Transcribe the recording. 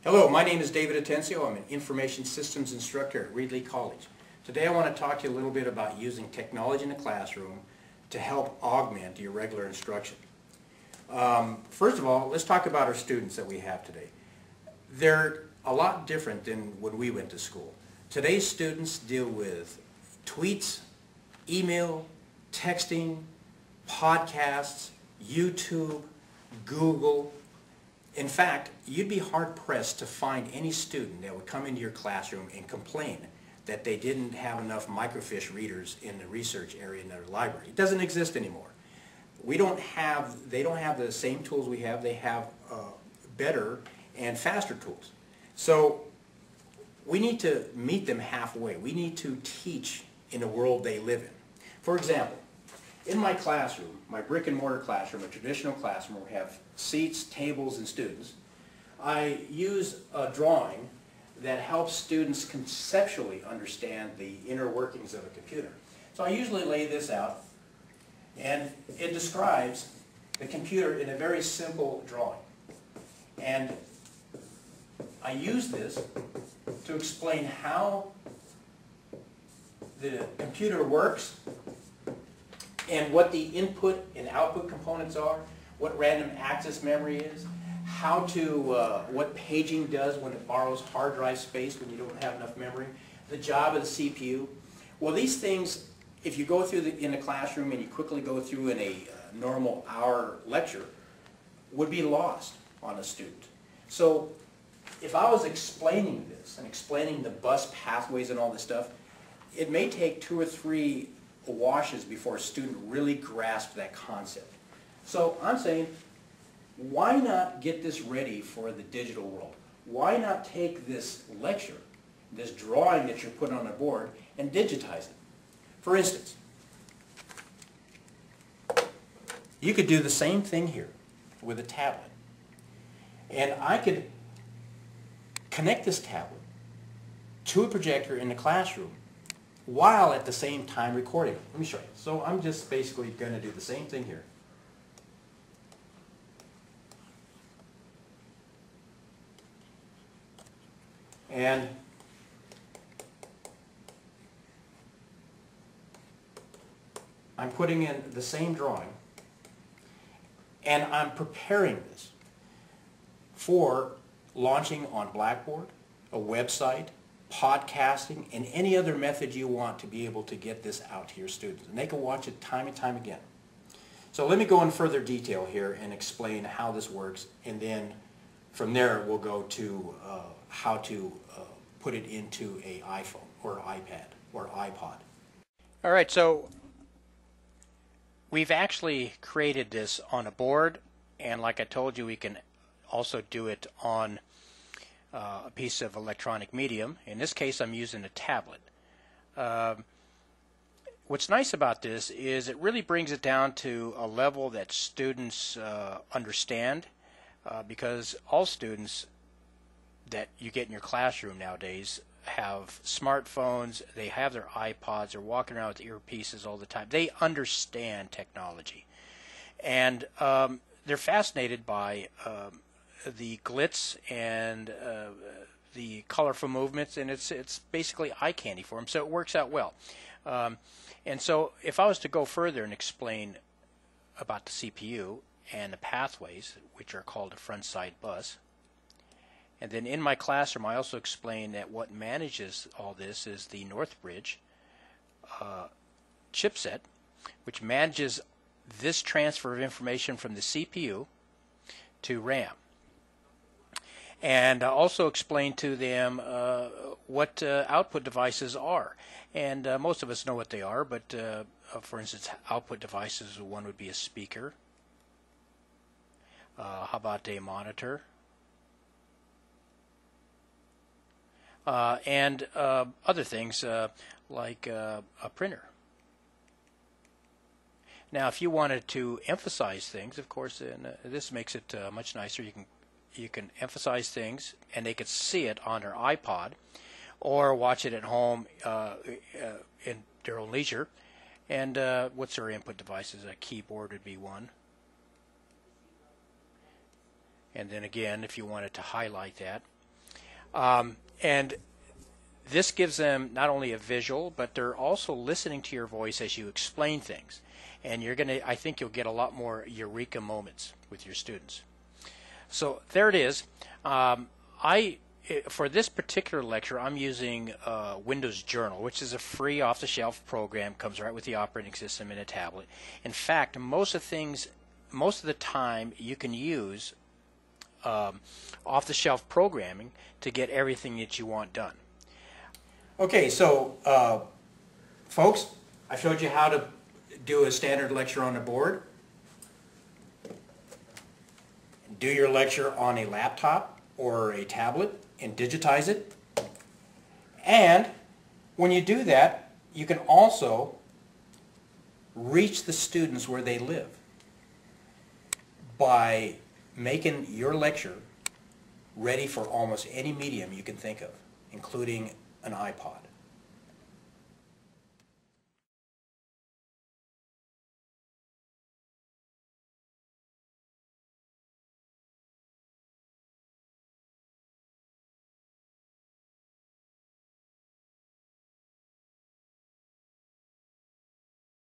Hello, my name is David Atencio. I'm an Information Systems Instructor at Reedley College. Today I want to talk to you a little bit about using technology in the classroom to help augment your regular instruction. First of all, let's talk about our students that we have today. They're a lot different than when we went to school. Today's students deal with tweets, email, texting, podcasts, YouTube, Google. In fact, you'd be hard-pressed to find any student that would come into your classroom and complain that they didn't have enough microfiche readers in the research area in their library. It doesn't exist anymore. They don't have the same tools we have. They have better and faster tools. So we need to meet them halfway. We need to teach in the world they live in. For example, in my classroom, my brick and mortar classroom, a traditional classroom where we have seats, tables, and students, I use a drawing that helps students conceptually understand the inner workings of a computer. So I usually lay this out, and it describes the computer in a very simple drawing. And I use this to explain how the computer works and what the input and output components are, what random access memory is, what paging does when it borrows hard drive space when you don't have enough memory, the job of the CPU. Well, these things, if you go through in the classroom and you quickly go through in a normal hour lecture, would be lost on a student. So if I was explaining this and explaining the bus pathways and all this stuff, it may take 2 or 3 washes before a student really grasps that concept. So I'm saying, why not get this ready for the digital world? Why not take this lecture, this drawing that you're putting on a board, and digitize it? For instance, you could do the same thing here with a tablet. And I could connect this tablet to a projector in the classroom while at the same time recording. Let me show you. So I'm just basically going to do the same thing here. And I'm putting in the same drawing, and I'm preparing this for launching on Blackboard, a website, podcasting, and any other method you want to be able to get this out to your students. And they can watch it time and time again. So let me go in further detail here and explain how this works, and then from there we'll go to how to put it into an iPhone or iPad or iPod. All right, so we've actually created this on a board, and like I told you, we can also do it on a piece of electronic medium. In this case, I'm using a tablet. What's nice about this is it really brings it down to a level that students understand, because all students that you get in your classroom nowadays have smartphones, they have their iPods, they're walking around with earpieces all the time. They understand technology. And they're fascinated by the glitz and the colorful movements, and it's basically eye candy for them, so it works out well. And so if I was to go further and explain about the CPU and the pathways, which are called a front-side bus, and then in my classroom I also explain that what manages all this is the Northbridge chipset, which manages this transfer of information from the CPU to RAM. And also explain to them what output devices are. And most of us know what they are, but for instance, output devices, one would be a speaker. How about a monitor? And other things like a printer. Now, if you wanted to emphasize things, of course, and this makes it much nicer. You can emphasize things, and they could see it on their iPod, or watch it at home in their own leisure. And what's their input devices? A keyboard would be one. And then again, if you wanted to highlight that, And this gives them not only a visual, but they're also listening to your voice as you explain things. And I think you'll get a lot more eureka moments with your students. So there it is. For this particular lecture, I'm using Windows Journal, which is a free off-the-shelf program, comes right with the operating system and a tablet. In fact, most of the time you can use off-the-shelf programming to get everything that you want done. Okay, so folks, I showed you how to do a standard lecture on the board. Do your lecture on a laptop or a tablet and digitize it. And when you do that, you can also reach the students where they live by making your lecture ready for almost any medium you can think of, including an iPod.